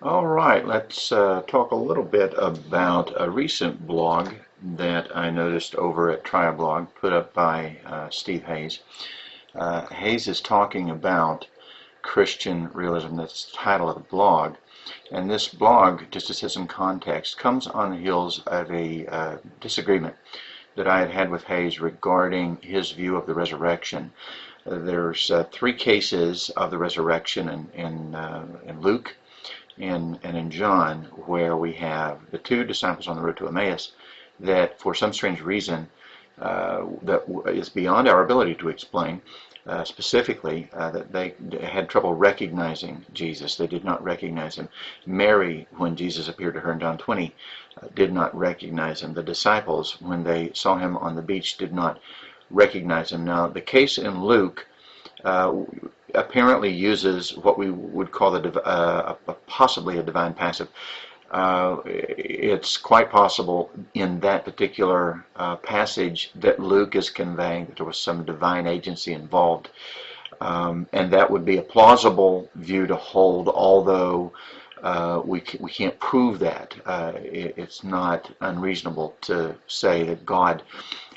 All right, let's talk a little bit about a recent blog that I noticed over at Triablog, put up by Steve Hayes. Hayes is talking about Christian realism. That's the title of the blog. And this blog, just to set some context, comes on the heels of a disagreement that I had had with Hayes regarding his view of the resurrection. There's three cases of the resurrection in Luke and in John, where we have the two disciples on the road to Emmaus that, for some strange reason that is beyond our ability to explain, specifically, that they had trouble recognizing Jesus. They did not recognize him. Mary, when Jesus appeared to her in John 20, did not recognize him. The disciples, when they saw him on the beach, did not recognize him. Now, the case in Luke apparently uses what we would call possibly a divine passive. It's quite possible in that particular passage that Luke is conveying that there was some divine agency involved, and that would be a plausible view to hold, although we can't prove that. It's not unreasonable to say that God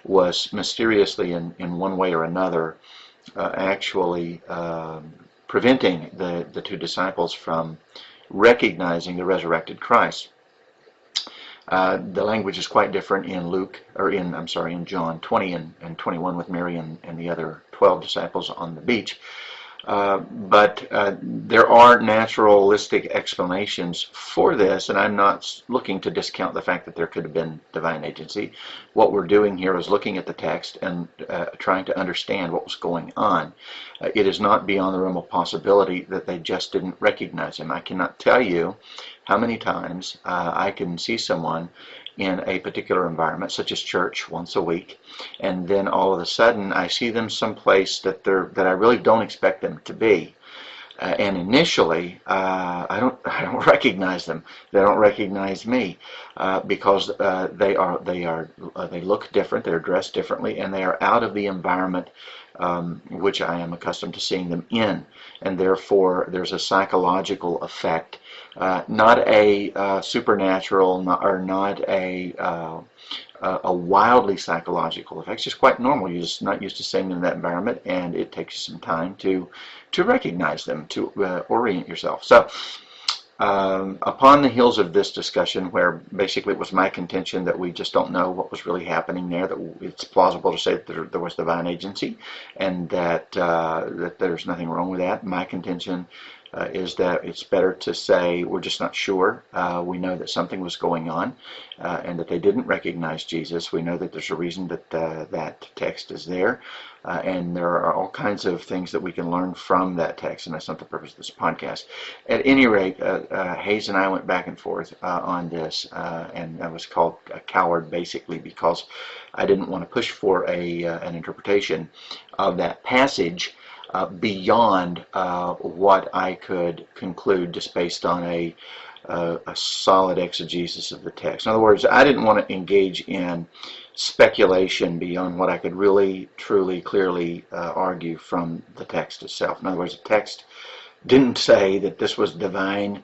was mysteriously in one way or another actually preventing the two disciples from recognizing the resurrected Christ. The language is quite different in in John 20 and 21 with Mary and the other 12 disciples on the beach. But there are naturalistic explanations for this, and I'm not looking to discount the fact that there could have been divine agency. What we're doing here is looking at the text and trying to understand what was going on. It is not beyond the realm of possibility that they just didn't recognize him. I cannot tell you how many times I can see someone in a particular environment, such as church, once a week, and then all of a sudden I see them someplace that I really don't expect them to be. And initially, I don't recognize them. They don't recognize me because they look different. They're dressed differently, and they are out of the environment which I am accustomed to seeing them in, and therefore there's a psychological effect, not a supernatural, or not a wildly psychological effect. It's just quite normal. You're just not used to seeing them in that environment, and it takes you some time to recognize them, to orient yourself. So upon the heels of this discussion, where basically it was my contention that we just don't know what was really happening there, that it's plausible to say that there was divine agency, and that there's nothing wrong with that, my contention is that it's better to say we're just not sure. We know that something was going on, and that they didn't recognize Jesus. We know that there's a reason that that text is there, and there are all kinds of things that we can learn from that text, and that's not the purpose of this podcast. At any rate, Hayes and I went back and forth on this, and I was called a coward basically because I didn't want to push for an interpretation of that passage beyond what I could conclude just based on a solid exegesis of the text. In other words, I didn't want to engage in speculation beyond what I could really, truly, clearly argue from the text itself. In other words, the text didn't say that this was divine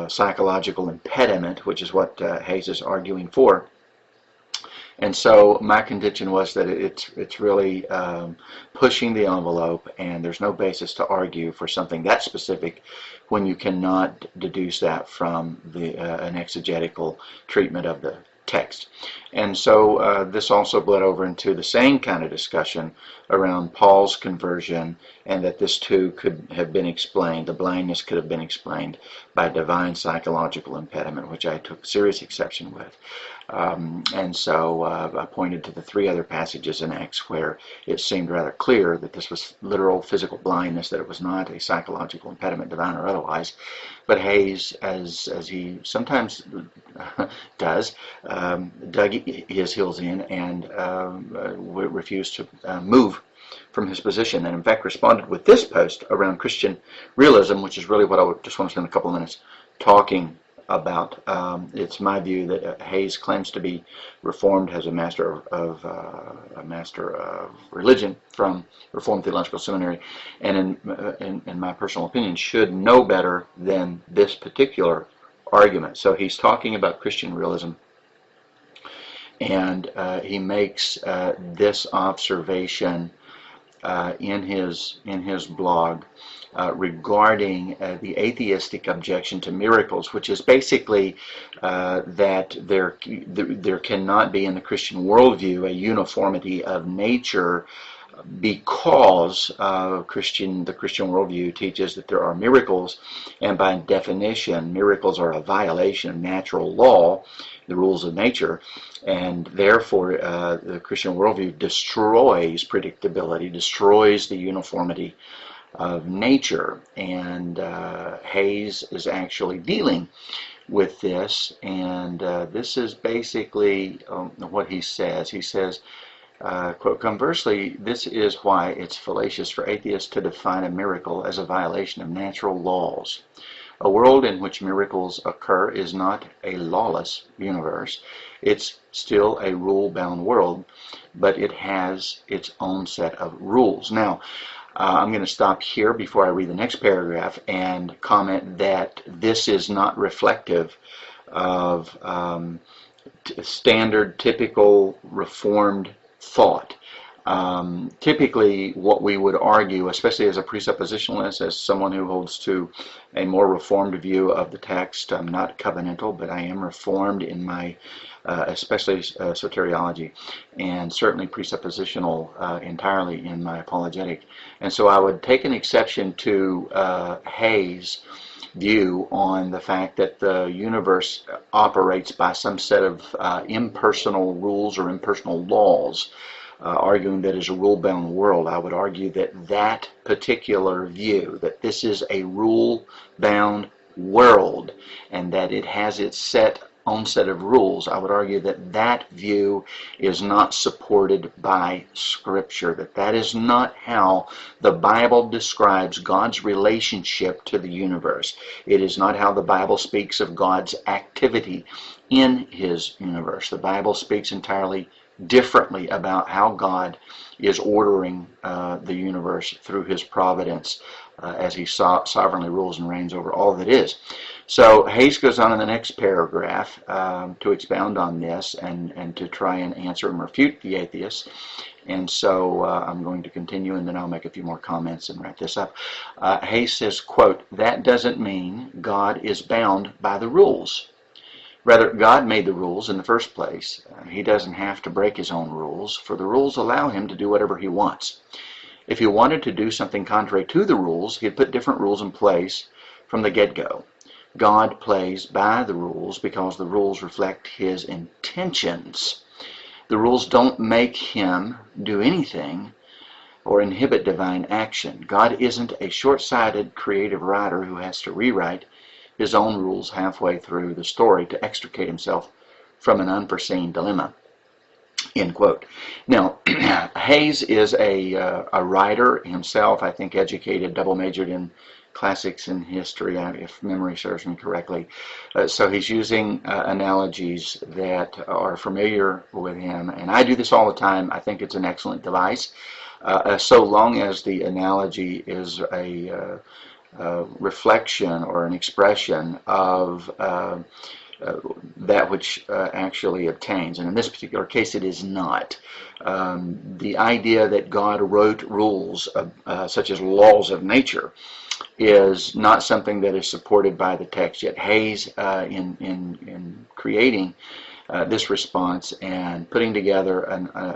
psychological impediment, which is what Hayes is arguing for. And so my contention was that it's really pushing the envelope, and there's no basis to argue for something that specific when you cannot deduce that from an exegetical treatment of the text. And so this also bled over into the same kind of discussion around Paul's conversion, and that this too could have been explained, the blindness could have been explained by divine psychological impediment, which I took serious exception with. And so I pointed to the three other passages in Acts where it seemed rather clear that this was literal physical blindness, that it was not a psychological impediment, divine or otherwise. But Hayes, as he sometimes does, dug his heels in and refused to move from his position, and in fact responded with this post around Christian realism, which is really what I just want to spend a couple of minutes talking about. It's my view that Hayes claims to be Reformed, has a master of religion from Reformed Theological Seminary, and in my personal opinion, should know better than this particular argument. So he's talking about Christian realism, and he makes this observation in his blog regarding the atheistic objection to miracles, which is basically that there cannot be in the Christian worldview a uniformity of nature, because the Christian worldview teaches that there are miracles, and by definition miracles are a violation of natural law, the rules of nature, and therefore the Christian worldview destroys predictability, destroys the uniformity of nature. And Hayes is actually dealing with this, and this is basically what he says. He says, quote, "Conversely, this is why it's fallacious for atheists to define a miracle as a violation of natural laws. A world in which miracles occur is not a lawless universe. It's still a rule-bound world, but it has its own set of rules." Now, I'm going to stop here before I read the next paragraph and comment that this is not reflective of standard, typical Reformed thought. Typically what we would argue, especially as a presuppositionalist, as someone who holds to a more Reformed view of the text, I'm not covenantal, but I am Reformed in my especially soteriology, and certainly presuppositional entirely in my apologetic. And so I would take an exception to Hayes' view on the fact that the universe operates by some set of impersonal rules or impersonal laws, arguing that it's a rule-bound world. I would argue that that particular view, that this is a rule-bound world and that it has its own set of rules, I would argue that that view is not supported by Scripture, that is not how the Bible describes God's relationship to the universe. It is not how the Bible speaks of God's activity in His universe. The Bible speaks entirely differently about how God is ordering the universe through His providence as He sovereignly rules and reigns over all that is. So Hayes goes on in the next paragraph to expound on this and to try and answer and refute the atheists. And so I'm going to continue, and then I'll make a few more comments and wrap this up. Hayes says, quote, "That doesn't mean God is bound by the rules. Rather, God made the rules in the first place. He doesn't have to break His own rules, for the rules allow Him to do whatever He wants. If He wanted to do something contrary to the rules, He'd put different rules in place from the get-go. God plays by the rules because the rules reflect His intentions. The rules don't make Him do anything or inhibit divine action. God isn't a short-sighted creative writer who has to rewrite His own rules halfway through the story to extricate Himself from an unforeseen dilemma." End quote. Now, Hayes is a writer himself, I think educated, double majored in classics and history, if memory serves me correctly. So he's using analogies that are familiar with him, and I do this all the time. I think it's an excellent device, so long as the analogy is a reflection or an expression of that which actually obtains. And in this particular case, it is not. The idea that God wrote rules such as laws of nature is not something that is supported by the text. Yet Hayes, in creating this response and putting together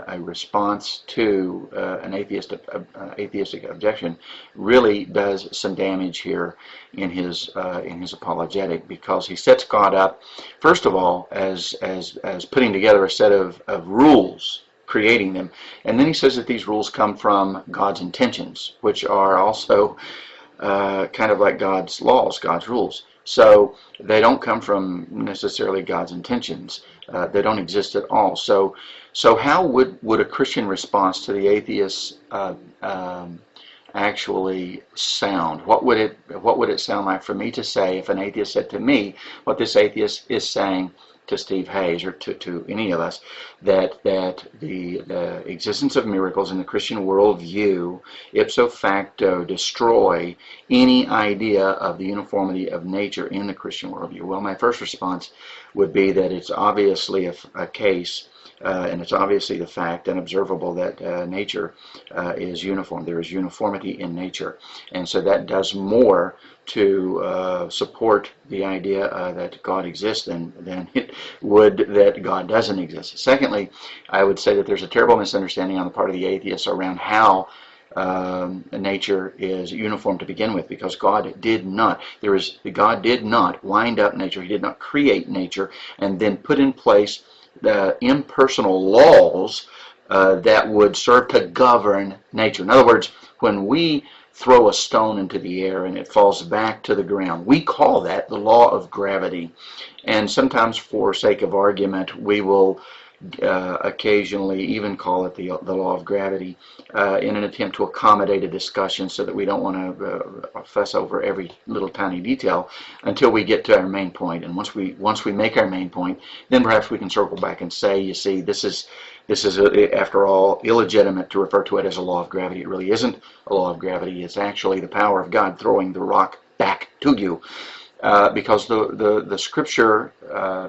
a response to an atheistic objection, really does some damage here in his apologetic, because he sets God up, first of all, as putting together a set of rules, creating them, and then he says that these rules come from God's intentions, which are also kind of like God's laws, God's rules. So they don't come from necessarily God's intentions. They don't exist at all. So how would a Christian response to the atheist's actually sound? What would it sound like for me to say if an atheist said to me what this atheist is saying to Steve Hayes or to any of us, that the existence of miracles in the Christian worldview ipso facto destroy any idea of the uniformity of nature in the Christian worldview? Well, my first response would be that it's obviously a case, and it's obviously the fact and observable that nature is uniform. There is uniformity in nature, and so that does more to support the idea that God exists than it would that God doesn't exist. Secondly, I would say that there's a terrible misunderstanding on the part of the atheists around how nature is uniform to begin with, because God did not wind up nature. He did not create nature and then put in place the impersonal laws that would serve to govern nature. In other words, when we throw a stone into the air and it falls back to the ground, we call that the law of gravity. And sometimes, for sake of argument, we will occasionally even call it the law of gravity in an attempt to accommodate a discussion, so that we don't want to fuss over every little tiny detail until we get to our main point. And once we make our main point, then perhaps we can circle back and say, you see, this is after all illegitimate to refer to it as a law of gravity. It really isn't a law of gravity. It's actually the power of God throwing the rock back to you. Because the scripture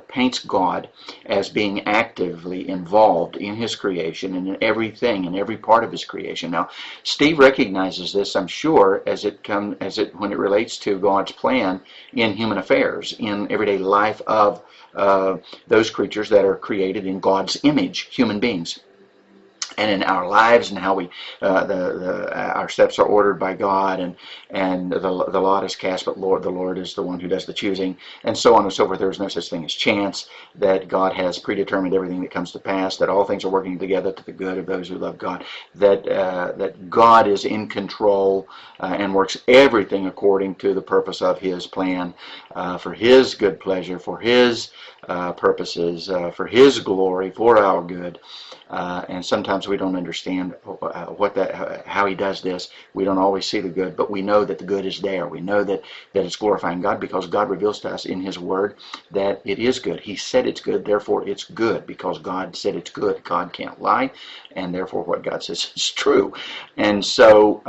paints God as being actively involved in his creation and in everything, in every part of his creation. Now, Steve recognizes this, I'm sure, when it relates to God's plan in human affairs, in everyday life of those creatures that are created in God's image, human beings. And in our lives, and how we our steps are ordered by God, and the lot is cast, but the Lord is the one who does the choosing, and so on and so forth. There is no such thing as chance. That God has predetermined everything that comes to pass. That all things are working together to the good of those who love God. That God is in control and works everything according to the purpose of His plan, for His good pleasure, for His purposes, for His glory, for our good. And sometimes we don't understand how He does this. We don't always see the good, but we know that the good is there. We know that it's glorifying God, because God reveals to us in His Word that it is good. He said it's good, therefore it's good, because God said it's good. God can't lie, and therefore what God says is true. And so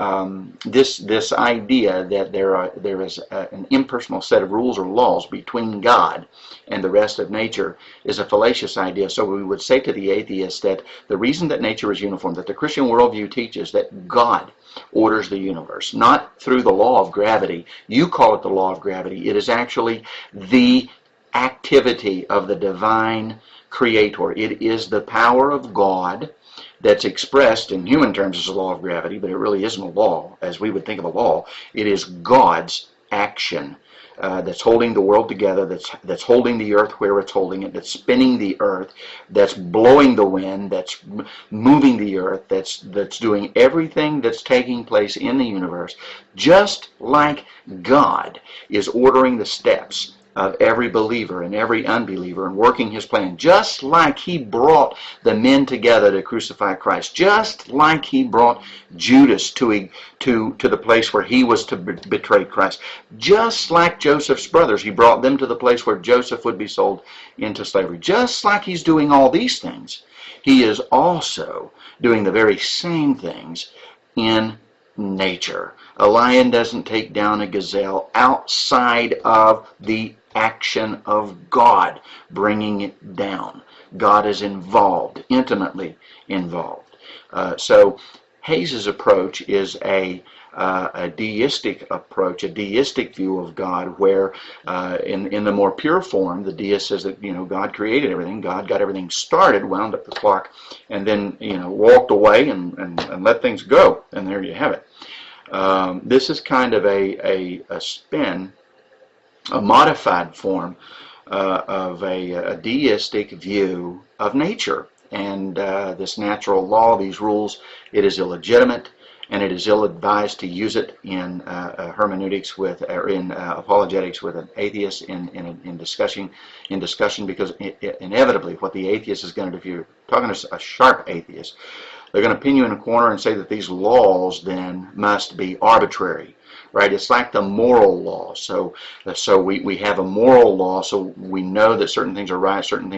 this idea that there is an impersonal set of rules or laws between God and the rest of nature is a fallacious idea. So we would say to the atheist that the reason that nature is uniform, that the Christian worldview teaches that God orders the universe, not through the law of gravity. You call it the law of gravity. It is actually the activity of the divine creator. It is the power of God that's expressed in human terms as a law of gravity, but it really isn't a law as we would think of a law. It is God's action that's holding the world together, that's holding the earth where it's holding it, that's spinning the earth, that's blowing the wind, that's moving the earth, that's doing everything that's taking place in the universe, just like God is ordering the steps of every believer and every unbeliever and working His plan, just like He brought the men together to crucify Christ, just like He brought Judas to the place where he was to betray Christ, just like Joseph's brothers, He brought them to the place where Joseph would be sold into slavery. Just like He's doing all these things, He is also doing the very same things in nature. A lion doesn't take down a gazelle outside of the action of God bringing it down. God is involved, intimately involved. So Hayes's approach is a deistic approach, a deistic view of God, where in the more pure form, the deist says that God created everything, God got everything started, wound up the clock, and then walked away and let things go, and there you have it. This is kind of a spin, a modified form of a deistic view of nature. And this natural law, these rules, it is illegitimate, and it is ill-advised to use it in hermeneutics or in apologetics with an atheist in discussion, because inevitably what the atheist is going to do, if you're talking to a sharp atheist, they're going to pin you in a corner and say that these laws then must be arbitrary. Right? It's like the moral law. So we have a moral law, so we know that certain things are right, certain things